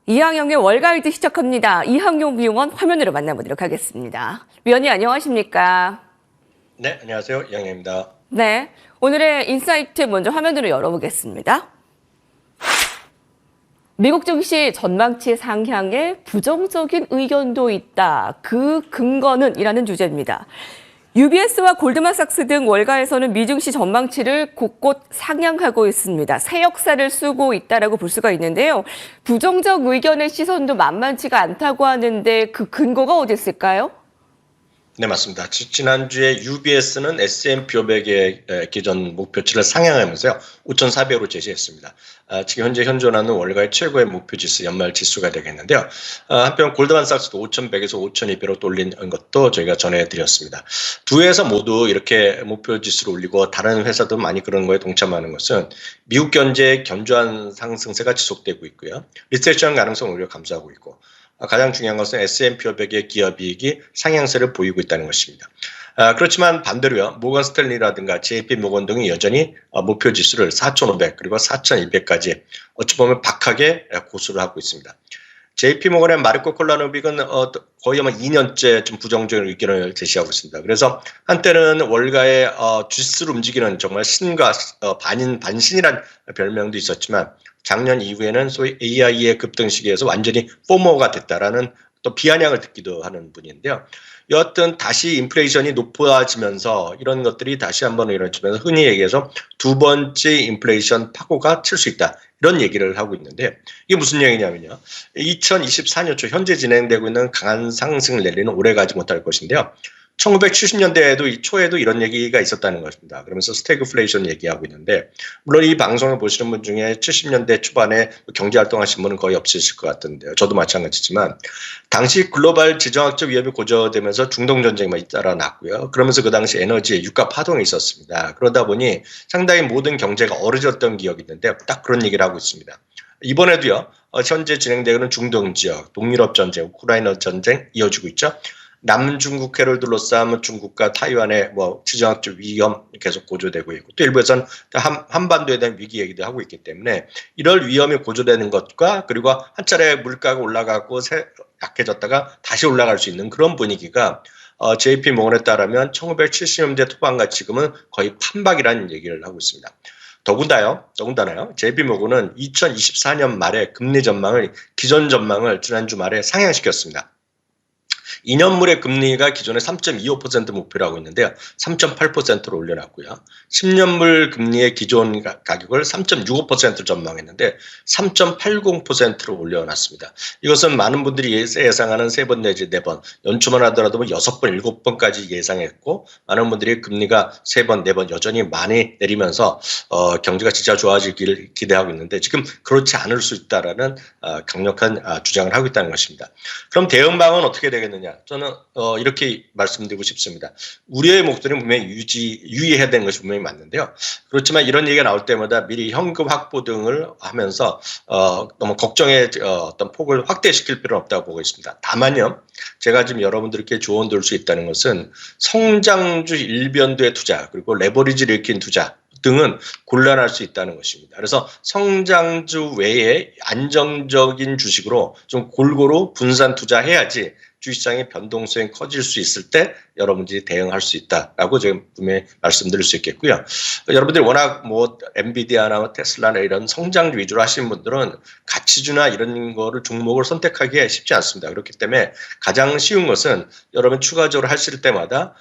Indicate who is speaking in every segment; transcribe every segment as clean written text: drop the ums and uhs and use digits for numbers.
Speaker 1: 이항용의 월가이드 시작합니다. 이항용 위원 화면으로 만나보도록 하겠습니다. 위원님 안녕하십니까?
Speaker 2: 네, 안녕하세요. 이항용입니다.
Speaker 1: 네, 오늘의 인사이트 먼저 화면으로 열어보겠습니다. 미국 증시 전망치 상향에 부정적인 의견도 있다. 그 근거는? 이라는 주제입니다. UBS와 골드만삭스 등 월가에서는 미증시 전망치를 곳곳 상향하고 있습니다. 새 역사를 쓰고 있다라고 볼 수가 있는데요. 부정적 의견의 시선도 만만치가 않다고 하는데 그 근거가 어디 있을까요?
Speaker 2: 네, 맞습니다. 지난주에 UBS는 S&P 500의 기존 목표치를 상향하면서요. 5,400으로 제시했습니다. 지금 현재 현존하는 월가의 최고의 목표 지수 연말 지수가 되겠는데요. 한편 골드만삭스도 5,100에서 5,200으로 올린 것도 저희가 전해드렸습니다. 두 회사 모두 이렇게 목표 지수를 올리고 다른 회사도 많이 그런 거에 동참하는 것은 미국 경제의 견조한 상승세가 지속되고 있고요. 리세션 가능성을 오히려 감소하고 있고 가장 중요한 것은 S&P 500의 기업이익이 상향세를 보이고 있다는 것입니다. 그렇지만 반대로요. 모건 스탠리라든가 JP 모건 등이 여전히 목표 지수를 4,500 그리고 4,200까지 어찌 보면 박하게 고수를 하고 있습니다. JP 모건의 마르코 콜라노빅은 거의 아마 2년째 좀 부정적인 의견을 제시하고 있습니다. 그래서 한때는 월가의 지수를 움직이는 정말 신과 반신이란 별명도 있었지만 작년 이후에는 소위 AI의 급등 시기에서 완전히 포모가 됐다라는 또 비아냥을 듣기도 하는 분인데요. 여하튼 다시 인플레이션이 높아지면서 이런 것들이 다시 한번 이루어지면서 흔히 얘기해서 두 번째 인플레이션 파고가 칠 수 있다. 이런 얘기를 하고 있는데 이게 무슨 얘기냐면요. 2024년 초 현재 진행되고 있는 강한 상승 랠리는 오래 가지 못할 것인데요. 1970년대에도 초에도 이런 얘기가 있었다는 것입니다. 그러면서 스태그플레이션 얘기하고 있는데 물론 이 방송을 보시는 분 중에 70년대 초반에 경제활동하신 분은 거의 없으실 것 같은데요. 저도 마찬가지지만 당시 글로벌 지정학적 위협이 고조되면서 중동전쟁이 잇따라 났고요. 그러면서 그 당시 에너지에 유가 파동이 있었습니다. 그러다 보니 상당히 모든 경제가 얼어졌던 기억이 있는데 딱 그런 얘기를 하고 있습니다. 이번에도요. 현재 진행되는 중동 지역, 동유럽 전쟁, 우크라이나 전쟁 이어지고 있죠. 남중국해를 둘러싸면 중국과 타이완의 지정학적 위험 계속 고조되고 있고 또 일부에서는 한반도에 대한 위기 얘기도 하고 있기 때문에 이럴 위험이 고조되는 것과 그리고 한 차례 물가가 올라가고 약해졌다가 다시 올라갈 수 있는 그런 분위기가 JP 모건에 따르면 1970년대 초반과 지금은 거의 판박이라는 얘기를 하고 있습니다. 더군다나요. JP 모건은 2024년 말에 금리 전망을 기존 전망을 지난주 말에 상향시켰습니다. 2년물의 금리가 기존에 3.25% 목표로 하고 있는데요. 3.8%로 올려놨고요. 10년물 금리의 기존 가격을 3.65%로 전망했는데 3.80%로 올려놨습니다. 이것은 많은 분들이 예상하는 3번 내지 4번, 연초만 하더라도 6번, 7번까지 예상했고 많은 분들이 금리가 3번, 4번 여전히 많이 내리면서 경제가 진짜 좋아지기를 기대하고 있는데 지금 그렇지 않을 수 있다라는 강력한 주장을 하고 있다는 것입니다. 그럼 대응방은 어떻게 되겠느냐? 저는 이렇게 말씀드리고 싶습니다. 우려의 목소리는 분명히 유의해야 되는 것이 분명히 맞는데요. 그렇지만 이런 얘기가 나올 때마다 미리 현금 확보 등을 하면서 너무 걱정의 어떤 폭을 확대시킬 필요는 없다고 보고 있습니다. 다만요. 제가 지금 여러분들께 조언 드릴 수 있다는 것은 성장주 일변도의 투자 그리고 레버리지를 일으킨 투자 등은 곤란할 수 있다는 것입니다. 그래서 성장주 외에 안정적인 주식으로 좀 골고루 분산 투자해야지 주식시장의 변동성이 커질 수 있을 때 여러분들이 대응할 수 있다라고 제가 분명히 말씀드릴 수 있겠고요. 여러분들이 워낙 엔비디아나 테슬라나 이런 성장주 위주로 하시는 분들은 가치주나 이런 거를 종목을 선택하기가 쉽지 않습니다. 그렇기 때문에 가장 쉬운 것은 여러분 추가적으로 하실 때마다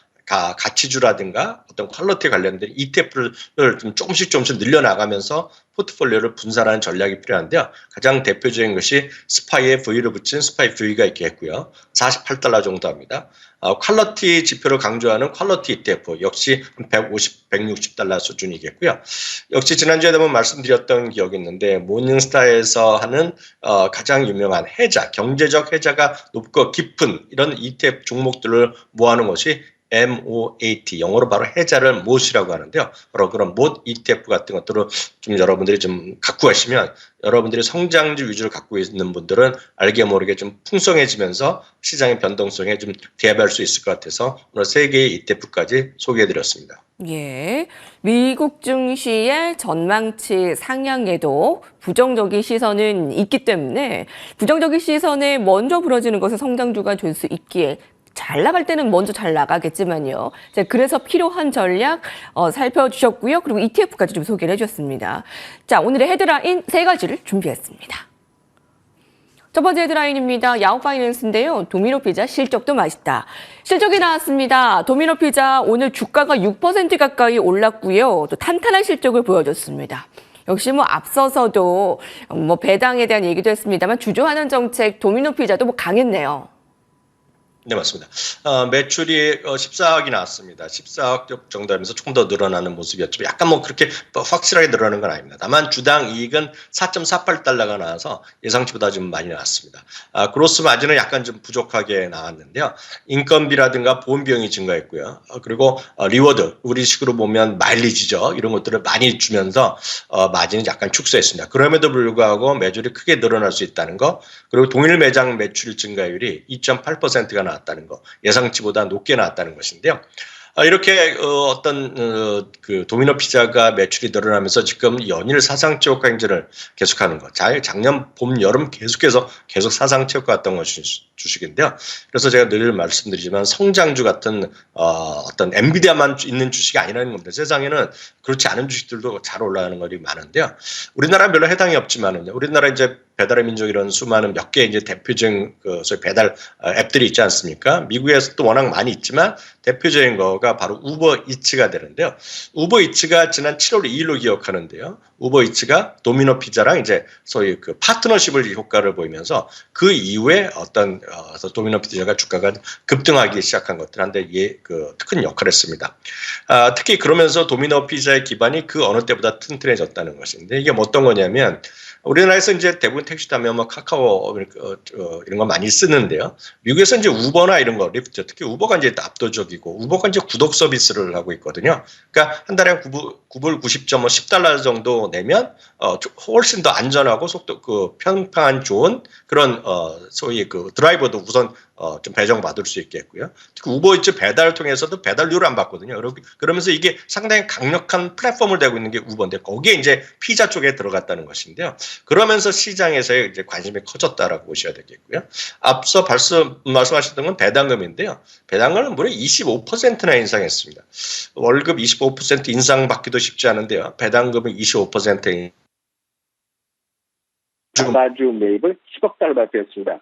Speaker 2: 가치주라든가 어떤 퀄리티 관련된 ETF를 좀 조금씩 늘려나가면서 포트폴리오를 분산하는 전략이 필요한데요. 가장 대표적인 것이 스파이에 V를 붙인 스파이 V가 있겠고요. 48달러 정도 합니다. 퀄리티 지표를 강조하는 퀄리티 ETF 역시 150, 160달러 수준이겠고요. 역시 지난주에 한번 말씀드렸던 기억이 있는데 모닝스타에서 하는 가장 유명한 해자, 경제적 해자가 높고 깊은 이런 ETF 종목들을 모아놓은 것이 MOAT, 영어로 바로 해자를 못이라고 하는데요. 바로 그런 못 ETF 같은 것들을 좀 여러분들이 좀 갖고 가시면 여러분들이 성장주 위주를 갖고 있는 분들은 알게 모르게 좀 풍성해지면서 시장의 변동성에 좀 대비할 수 있을 것 같아서 오늘 3개의 ETF까지 소개해드렸습니다.
Speaker 1: 예, 미국 증시의 전망치 상향에도 부정적인 시선은 있기 때문에 부정적인 시선에 먼저 부러지는 것을 성장주가 될 수 있기에 잘 나갈 때는 먼저 잘 나가겠지만요. 자, 그래서 필요한 전략 살펴주셨고요. 그리고 ETF까지 좀 소개를 해주셨습니다. 자, 오늘의 헤드라인 3가지를 준비했습니다. 첫 번째 헤드라인입니다. 야후파이낸스인데요. 도미노 피자 실적도 맛있다. 실적이 나왔습니다. 도미노 피자 오늘 주가가 6% 가까이 올랐고요. 또 탄탄한 실적을 보여줬습니다. 역시 앞서서도 배당에 대한 얘기도 했습니다만 주저하는 정책 도미노 피자도 강했네요.
Speaker 2: 네, 맞습니다. 매출이 14억이 나왔습니다. 14억 정도 하면서 조금 더 늘어나는 모습이었죠. 약간 그렇게 확실하게 늘어나는 건 아닙니다. 다만 주당 이익은 4.48달러가 나와서 예상치보다 좀 많이 나왔습니다. 그로스 마진은 약간 좀 부족하게 나왔는데요. 인건비라든가 보험 비용이 증가했고요. 그리고 리워드, 우리식으로 보면 마일리지죠. 이런 것들을 많이 주면서 마진이 약간 축소했습니다. 그럼에도 불구하고 매출이 크게 늘어날 수 있다는 거, 그리고 동일 매장 매출 증가율이 2.8%가 나왔다는 거, 예상치보다 높게 나왔다는 것인데요. 이렇게 그 도미노 피자가 매출이 늘어나면서 지금 연일 사상치 호가 행진을 계속하는 것. 작년 봄, 여름 계속해서 계속 사상치 호가 왔던 것이 주식인데요. 그래서 제가 늘 말씀드리지만 성장주 같은 어떤 엔비디아만 있는 주식이 아니라는 겁니다. 세상에는 그렇지 않은 주식들도 잘 올라가는 것이 많은데요. 우리나라는 별로 해당이 없지만은요. 우리나라 이제 배달의 민족 이런 수많은 몇 개 이제 대표적인 소위 배달 앱들이 있지 않습니까? 미국에서도 워낙 많이 있지만 대표적인 거가 바로 우버이츠가 되는데요. 우버이츠가 지난 7월 2일로 기억하는데요. 우버이츠가 도미노 피자랑 이제 소위 그 파트너십을 효과를 보이면서 그 이후에 어떤 도미노 피자가 주가가 급등하기 시작한 것들 한데 큰 역할을 했습니다. 특히 그러면서 도미노 피자의 기반이 그 어느 때보다 튼튼해졌다는 것인데 이게 어떤 거냐면 우리나라에서 이제 대부분 택시 타면 카카오 이런 거 많이 쓰는데요. 미국에서 이제 우버나 이런 거, 리프트, 특히 우버가 이제 압도적이고 우버가 이제 구독 서비스를 하고 있거든요. 그러니까 한 달에 9불 90점, 10달러 정도 내면 훨씬 더 안전하고 속도 편파한 좋은 그런 소위 드라이버도 우선 좀 배정받을 수 있겠고요. 특히 우버이츠 배달을 통해서도 배달료를 안 받거든요. 그러면서 이게 상당히 강력한 플랫폼을 대고 있는 게 우버인데 거기에 이제 피자 쪽에 들어갔다는 것인데요. 그러면서 시장에서의 이제 관심이 커졌다라고 보셔야 되겠고요. 앞서 말씀하셨던 건 배당금인데요. 배당금은 무려 25%나 인상했습니다. 월급 25% 인상받기도 쉽지 않은데요. 배당금은 25%인
Speaker 3: 자사주 매입을 10억 달러 발표했습니다.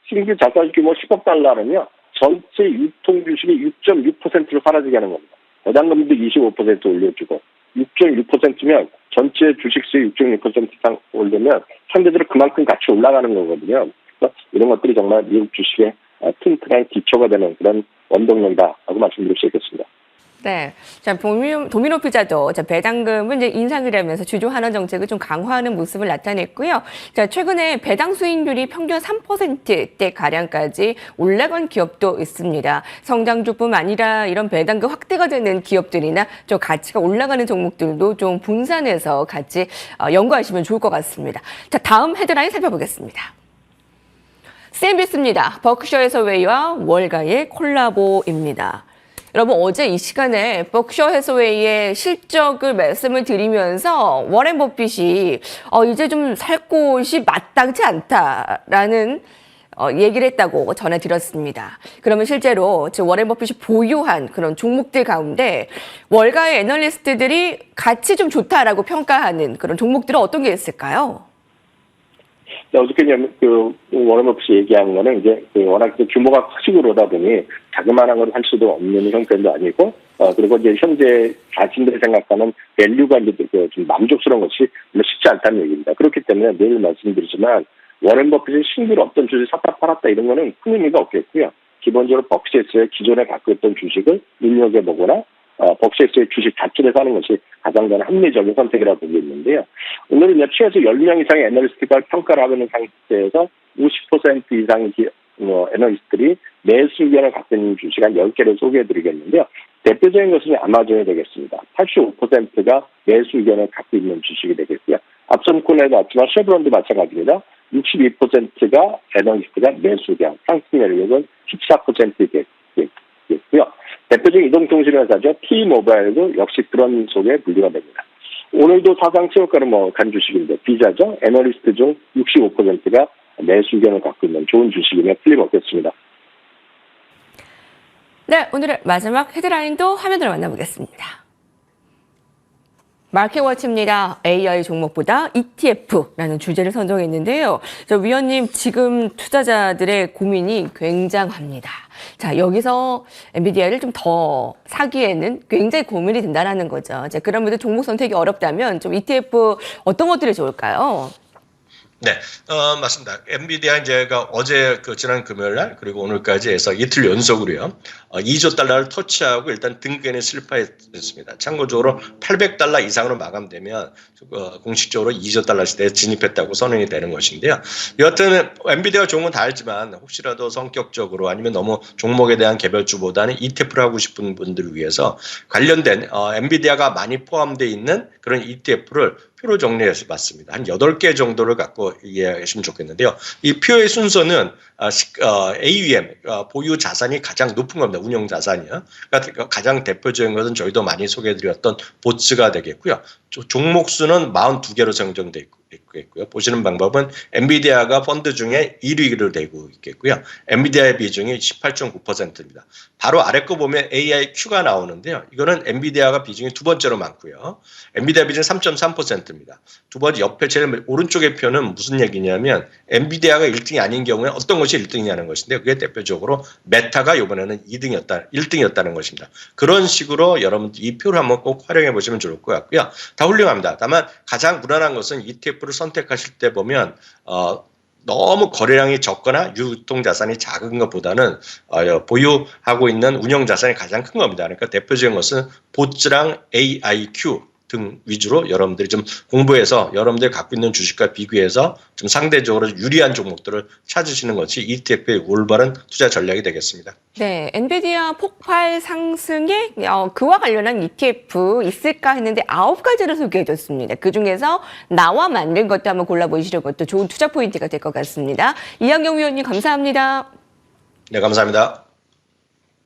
Speaker 3: 신규 자사주 규모 10억 달러는요. 전체 유통 주식의 6.6%를 사라지게 하는 겁니다. 배당금도 25% 올려주고 6.6%면 전체 주식수의 6.6% 이상 올리면 상대적으로 그만큼 같이 올라가는 거거든요. 그래서 이런 것들이 정말 미국 주식의 튼튼한 기초가 되는 그런 원동력이다라고 말씀드릴 수 있겠습니다.
Speaker 1: 네. 자, 도미노 피자도 배당금은 이제 인상을 하면서 주주환원 정책을 좀 강화하는 모습을 나타냈고요. 자, 최근에 배당 수익률이 평균 3%대 가량까지 올라간 기업도 있습니다. 성장주뿐 아니라 이런 배당금 확대가 되는 기업들이나 좀 가치가 올라가는 종목들도 좀 분산해서 같이 연구하시면 좋을 것 같습니다. 자, 다음 헤드라인 살펴보겠습니다. CNBC입니다. 버크셔 해서웨이와 월가의 콜라보입니다. 여러분 어제 이 시간에 버크셔 해서웨이의 실적을 말씀을 드리면서 워렌 버핏이 이제 좀 살 곳이 마땅치 않다라는 얘기를 했다고 전해드렸습니다. 그러면 실제로 워렌 버핏이 보유한 그런 종목들 가운데 월가의 애널리스트들이 가치 좀 좋다라고 평가하는 그런 종목들은 어떤 게 있을까요?
Speaker 3: 어저께냐면 워렌 버핏이 얘기한 거는 이제 워낙 규모가 커지고 그러다 보니 자그마한 걸 할 수도 없는 형편도 아니고 그리고 이제 현재 자신들이 생각하는 밸류가 이제 좀 만족스러운 것이 쉽지 않다는 얘기입니다. 그렇기 때문에 늘 말씀드리지만 워렌 버핏이 신규로 어떤 주식 샀다 팔았다 이런 거는 큰 의미가 없겠고요. 기본적으로 버크셔의 기존에 갖고 있던 주식을 눈여겨보거나 버크셔의 주식 자체를 사는 것이 가장 합리적인 선택이라고 보고 있는데요. 오늘은 최소 10명 이상의 애널리스트가 평가를 하고 있는 상태에서 50% 이상의 애널리스트들이 매수 의견을 갖고 있는 주식 한 10개를 소개해드리겠는데요. 대표적인 것은 아마존이 되겠습니다. 85%가 매수 의견을 갖고 있는 주식이 되겠고요. 앞선 코너에도 왔지만 쉐브론도 마찬가지입니다. 62%가 애널리스트가 매수 의견, 상승 매력은 14%겠고요. 대표적인 이동통신회사죠. T모바일도 역시 그런 속에 분류가 됩니다. 오늘도 사상 최고가를 간 주식인데 비자죠. 애널리스트 중 65%가 매수 의견을 갖고 있는 좋은 주식이며 틀림없겠습니다.
Speaker 1: 네, 오늘의 마지막 헤드라인도 화면으로 만나보겠습니다. 마켓워치입니다. AI 종목보다 ETF라는 주제를 선정했는데요. 위원님, 지금 투자자들의 고민이 굉장합니다. 자, 여기서 엔비디아를 좀 더 사기에는 굉장히 고민이 된다는 거죠. 자, 그러면 종목 선택이 어렵다면 좀 ETF 어떤 것들이 좋을까요?
Speaker 2: 네, 맞습니다. 엔비디아 제가 어제 지난 금요일 날 그리고 오늘까지 해서 이틀 연속으로요. 2조 달러를 터치하고 일단 등급에 실패했습니다. 참고적으로 $800 이상으로 마감되면 공식적으로 2조 달러 시대에 진입했다고 선언이 되는 것인데요. 여하튼 엔비디아 좋은 건 다 알지만 혹시라도 성격적으로 아니면 너무 종목에 대한 개별주보다는 ETF를 하고 싶은 분들을 위해서 관련된 엔비디아가 많이 포함되어 있는 그런 ETF를 표로 정리해서 봤습니다. 한 8개 정도를 갖고 이해하시면 좋겠는데요. 이 표의 순서는 AUM, 보유 자산이 가장 높은 겁니다. 운용 자산이요. 그러니까 가장 대표적인 것은 저희도 많이 소개해드렸던 보츠가 되겠고요. 종목 수는 42개로 정정되어 있고요. 보시는 방법은 엔비디아가 펀드 중에 1위를 되고 있겠고요. 엔비디아의 비중이 18.9%입니다. 바로 아래 거 보면 AIQ가 나오는데요. 이거는 엔비디아가 비중이 두 번째로 많고요. 엔비디아 비중 3.3%입니다. 두 번째 옆에 제일 오른쪽의 표는 무슨 얘기냐면 엔비디아가 1등이 아닌 경우에 어떤 것이 1등이냐는 것인데 그게 대표적으로 메타가 이번에는 1등이었다는 것입니다. 그런 식으로 여러분들 이 표를 한번 꼭 활용해 보시면 좋을 것 같고요. 다 훌륭합니다. 다만 가장 무난한 것은 ETF를 선택하실 때 보면 너무 거래량이 적거나 유통 자산이 작은 것보다는 보유하고 있는 운영 자산이 가장 큰 겁니다. 그러니까 대표적인 것은 보츠랑 AIQ 등 위주로 여러분들이 좀 공부해서 여러분들이 갖고 있는 주식과 비교해서 좀 상대적으로 유리한 종목들을 찾으시는 것이 ETF의 올바른 투자 전략이 되겠습니다.
Speaker 1: 네, 엔비디아 폭발 상승에 그와 관련한 ETF 있을까 했는데 9가지를 소개해줬습니다. 그중에서 나와 만든 것도 한번 골라보시는 것도 좋은 투자 포인트가 될 것 같습니다. 이한경 위원님 감사합니다.
Speaker 2: 네, 감사합니다.